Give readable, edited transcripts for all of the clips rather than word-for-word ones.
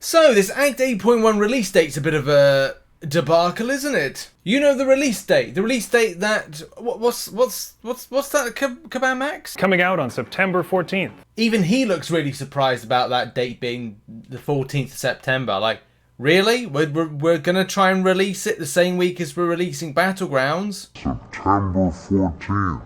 So, this Act 8.1 release date's a bit of a debacle, isn't it? You know the release date. The release date that... What's that, Kabam Max? Coming out on September 14th. Even he looks really surprised about that date being the 14th of September. Like, really? We're gonna try and release it the same week as we're releasing Battlegrounds? September 14th.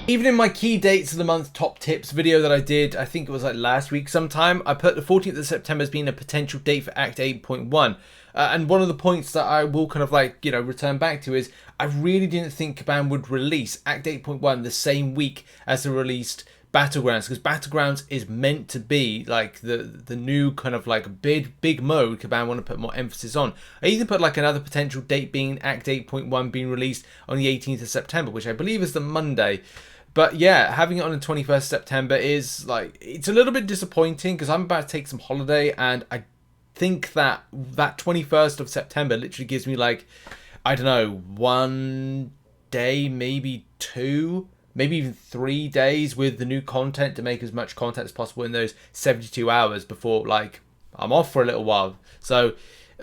Even in my key dates of the month top tips video that I did, I think it was like last week sometime, I put the 14th of September as being a potential date for Act 8.1. And one of the points that I will kind of like, return back to is I really didn't think Kabam would release Act 8.1 the same week as they released Battlegrounds, because Battlegrounds is meant to be like the new kind of like big mode Kabam want to put more emphasis on. I even put like another potential date being Act 8.1 being released on the 18th of September, which I believe is the Monday. But yeah, having it on the 21st September is like, it's a little bit disappointing because I'm about to take some holiday, and I think that 21st of September literally gives me like, I don't know, 1 day, maybe 2, maybe even 3 days with the new content to make as much content as possible in those 72 hours before like I'm off for a little while. So,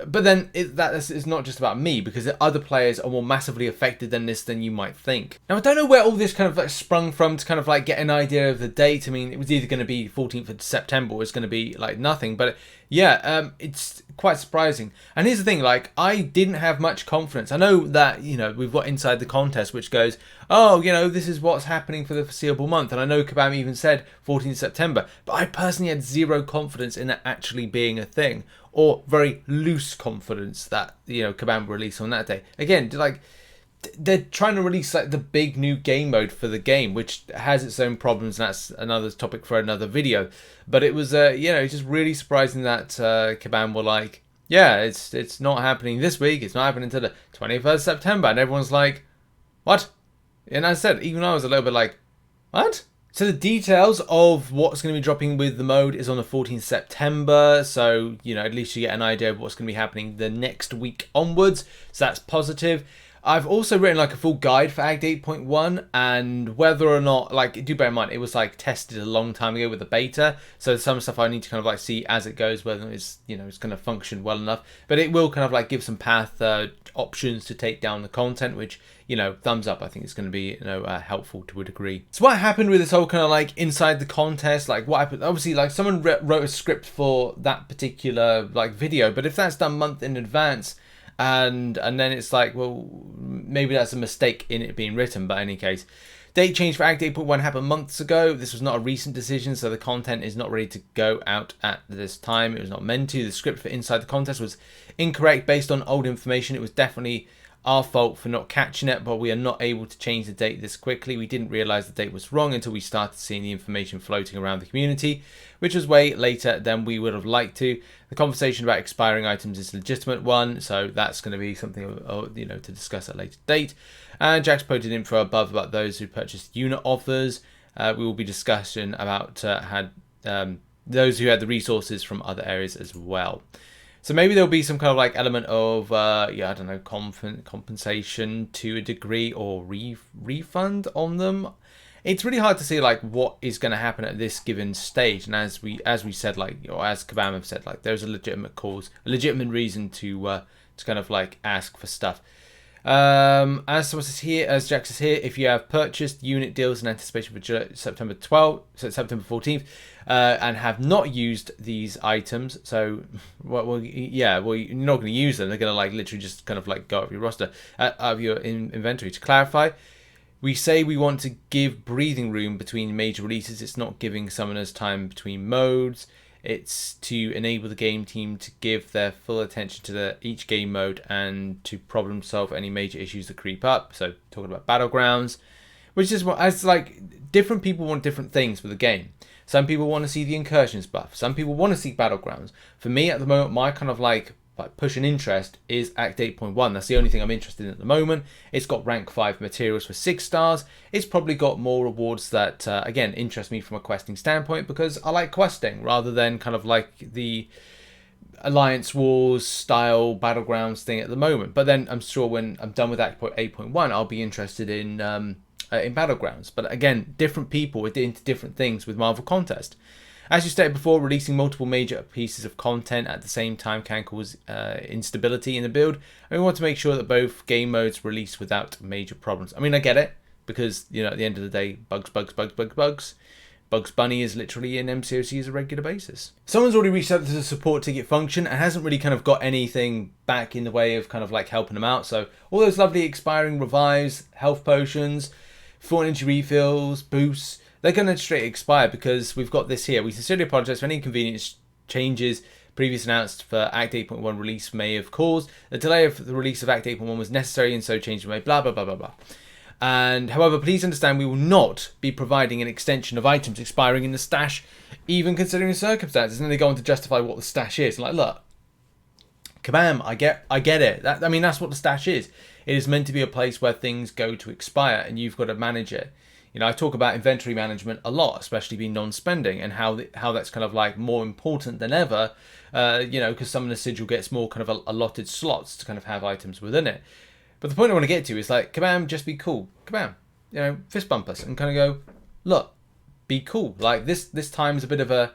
but then that is not just about me, because other players are more massively affected than you might think. Now, I don't know where all this kind of like sprung from to kind of like get an idea of the date. I mean, it was either going to be 14th of September or it's going to be like nothing. But yeah, it's quite surprising. And here's the thing, like, I didn't have much confidence. I know that, we've got Inside the Contest, which goes, oh, this is what's happening for the foreseeable month. And I know Kabam even said 14th September, but I personally had zero confidence in that actually being a thing, or very loose confidence that, Kabam will release on that day. Again, like, they're trying to release like the big new game mode for the game, which has its own problems, and that's another topic for another video. But it was, it's just really surprising that Kabam were like, yeah, it's not happening this week. It's not happening until the 21st September. And everyone's like, what? And as I said, even I was a little bit like, what? So the details of what's going to be dropping with the mode is on the 14th September. So, at least you get an idea of what's going to be happening the next week onwards. So that's positive. I've also written like a full guide for Act 8.1, and whether or not, like, do bear in mind, it was like tested a long time ago with the beta. So some stuff I need to kind of like see as it goes, whether it's, it's going to function well enough. But it will kind of like give some path options to take down the content, which, thumbs up, I think it's going to be, helpful to a degree. So what happened with this whole kind of like Inside the Contest, like what happened, obviously like someone wrote a script for that particular like video, but if that's done a month in advance, and then it's like, well, maybe that's a mistake in it being written. But in any case, date change for Act 8.1 happened months ago. This was not a recent decision, so the content is not ready to go out at this time. It was not meant to. The script for Inside the Contest was incorrect based on old information. It was definitely our fault for not catching it, but we are not able to change the date this quickly. We didn't realize the date was wrong until we started seeing the information floating around the community, which was way later than we would have liked to. The conversation about expiring items is a legitimate one, so that's going to be something to discuss at a later date. And Jack's posted info above about those who purchased unit offers. We will be discussing about those who had the resources from other areas as well. So maybe there'll be some kind of like element of, I don't know, compensation to a degree, or refund on them. It's really hard to see like what is going to happen at this given stage. And as we said, like, or as Kabam have said, like, there's a legitimate cause, a legitimate reason to kind of like ask for stuff. As Jack says here, if you have purchased unit deals in anticipation for September 14th, and have not used these items, so well, you're not going to use them. They're going to like literally just kind of like go out of your roster, out of your inventory. To clarify, we say we want to give breathing room between major releases. It's not giving summoners time between modes. It's to enable the game team to give their full attention to each game mode and to problem solve any major issues that creep up. So talking about Battlegrounds, which is what, as like, different people want different things for the game. Some people want to see the incursions buff. Some people want to see Battlegrounds. For me at the moment, my kind of like push and interest is Act 8.1. That's the only thing I'm interested in at the moment. It's got rank 5 materials for 6 stars. It's probably got more rewards that, again, interest me from a questing standpoint, because I like questing rather than kind of like the Alliance Wars style Battlegrounds thing at the moment. But then I'm sure when I'm done with Act 8.1, I'll be interested in Battlegrounds. But again, different people are into different things with Marvel Contest. As you stated before, releasing multiple major pieces of content at the same time can cause instability in the build, and we want to make sure that both game modes release without major problems. I mean, I get it, because, you know, at the end of the day, bugs. Bugs Bunny is literally in MCOC as a regular basis. Someone's already reached out to the support ticket function and hasn't really kind of got anything back in the way of kind of like helping them out. So all those lovely expiring revives, health potions, full energy refills, boosts, they're going to straight expire because we've got this here. We sincerely apologize for any inconvenience changes previously announced for Act 8.1 release may have caused. The delay of the release of Act 8.1 was necessary and so changes were made, blah, blah, blah, blah, blah. And however, please understand we will not be providing an extension of items expiring in the stash, even considering the circumstances. And then they go on to justify what the stash is. Like, look, Kabam, I get it. I mean, that's what the stash is. It is meant to be a place where things go to expire, and you've got to manage it. You know, I talk about inventory management a lot, especially being non-spending, and how that's kind of like more important than ever. You know, because some of the sigil gets more kind of allotted slots to kind of have items within it. But the point I want to get to is like, Kabam, just be cool. Kabam, you know, fist bump us and kind of go, look, be cool. Like this time is a bit of a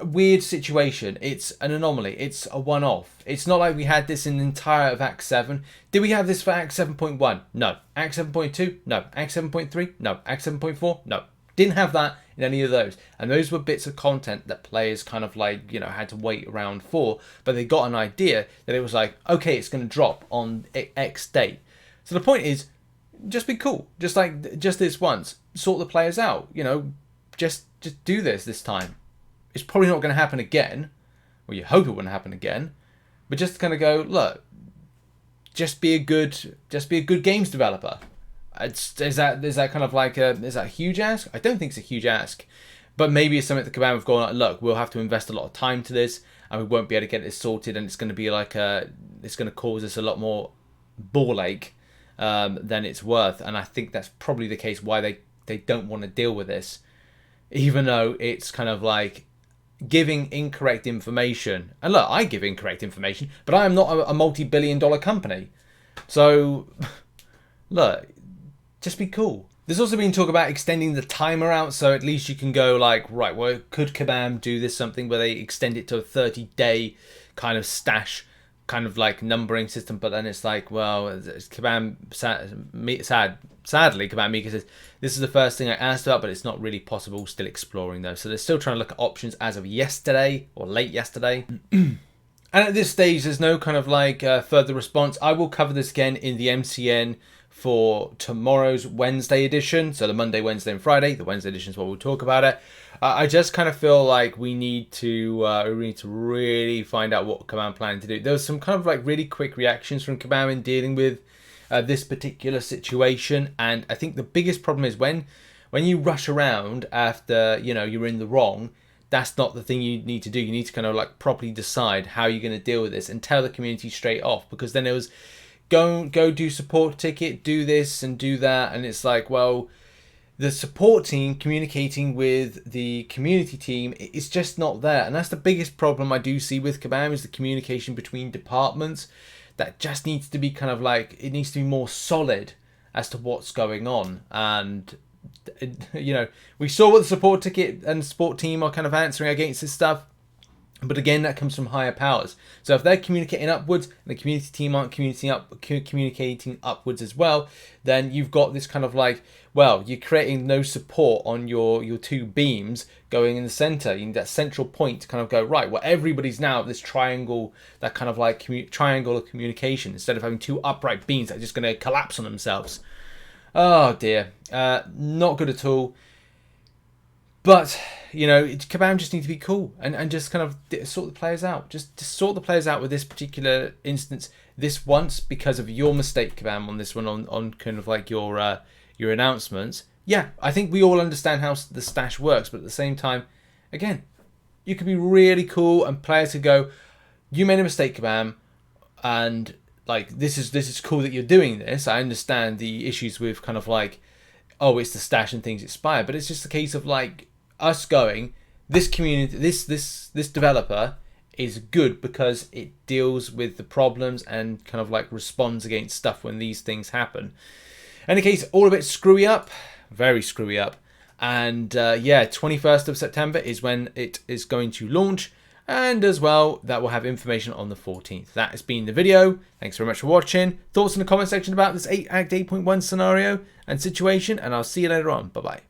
weird situation. It's an anomaly. It's a one-off. It's not like we had this in the entire of Act 7. Did we have this for Act 7.1? No. Act 7.2? No. Act 7.3? No. Act 7.4? No. Didn't have that in any of those. And those were bits of content that players kind of like, you know, had to wait around for. But they got an idea that it was like, okay, it's going to drop on X date. So the point is, just be cool. Just this once. Sort the players out. You know, just do this time. It's probably not going to happen again. Well, you hope it wouldn't happen again. But just kind of go, look, just be a good games developer. Is that kind of like is that a huge ask? I don't think it's a huge ask, but maybe it's something that Kabam have gone like, look, we'll have to invest a lot of time to this, and we won't be able to get this sorted, and it's going to be like it's going to cause us a lot more ball ache than it's worth. And I think that's probably the case why they don't want to deal with this, even though it's kind of like giving incorrect information. And look, I give incorrect information, but I am not a multi-billion-dollar company, so look. Just be cool. There's also been talk about extending the timer out, so at least you can go like, right, well, could Kabam do this something where they extend it to a 30-day kind of stash, kind of like numbering system? But then it's like, well, Kabam, sadly, Kabam Mika says, this is the first thing I asked about, but it's not really possible. Still exploring though. So they're still trying to look at options as of yesterday or late yesterday. And at this stage, there's no kind of like further response. I will cover this again in the MCN for tomorrow's Wednesday edition. So the Monday, Wednesday, and Friday. The Wednesday edition is what we'll talk about it. I just kind of feel like we need to really find out what Kabam planning to do. There was some kind of like really quick reactions from Kabam in dealing with this particular situation, and I think the biggest problem is when you rush around after you're in the wrong. That's not the thing you need to do. You need to kind of like properly decide how you're going to deal with this and tell the community straight off, because then it was go do support ticket, do this and do that, and it's like, well, the support team communicating with the community team is just not there. And that's the biggest problem I do see with Kabam, is the communication between departments. That just needs to be kind of like, it needs to be more solid as to what's going on. And we saw what the support ticket and support team are kind of answering against this stuff. But again, that comes from higher powers. So if they're communicating upwards and the community team aren't communicating upwards as well, then you've got this kind of like, well, you're creating no support on your two beams going in the center. You need that central point to kind of go, right, well, everybody's now this triangle, that kind of like triangle of communication, instead of having two upright beams that are just going to collapse on themselves. Oh dear, not good at all. But, Kabam just need to be cool and just kind of sort the players out. Just sort the players out with this particular instance this once, because of your mistake, Kabam, on this one, on kind of like your announcements. Yeah, I think we all understand how the stash works, but at the same time, again, you could be really cool and players could go, you made a mistake, Kabam, and like this is cool that you're doing this. I understand the issues with kind of like, oh, it's the stash and things expire, but it's just a case of like, us going, this community, this developer is good because it deals with the problems and kind of like responds against stuff when these things happen. In any case, all a bit screwy up, very screwy up. And yeah, 21st of September is when it is going to launch. And as well, that will have information on the 14th. That has been the video. Thanks very much for watching. Thoughts in the comment section about this Act 8.1 scenario and situation. And I'll see you later on. Bye-bye.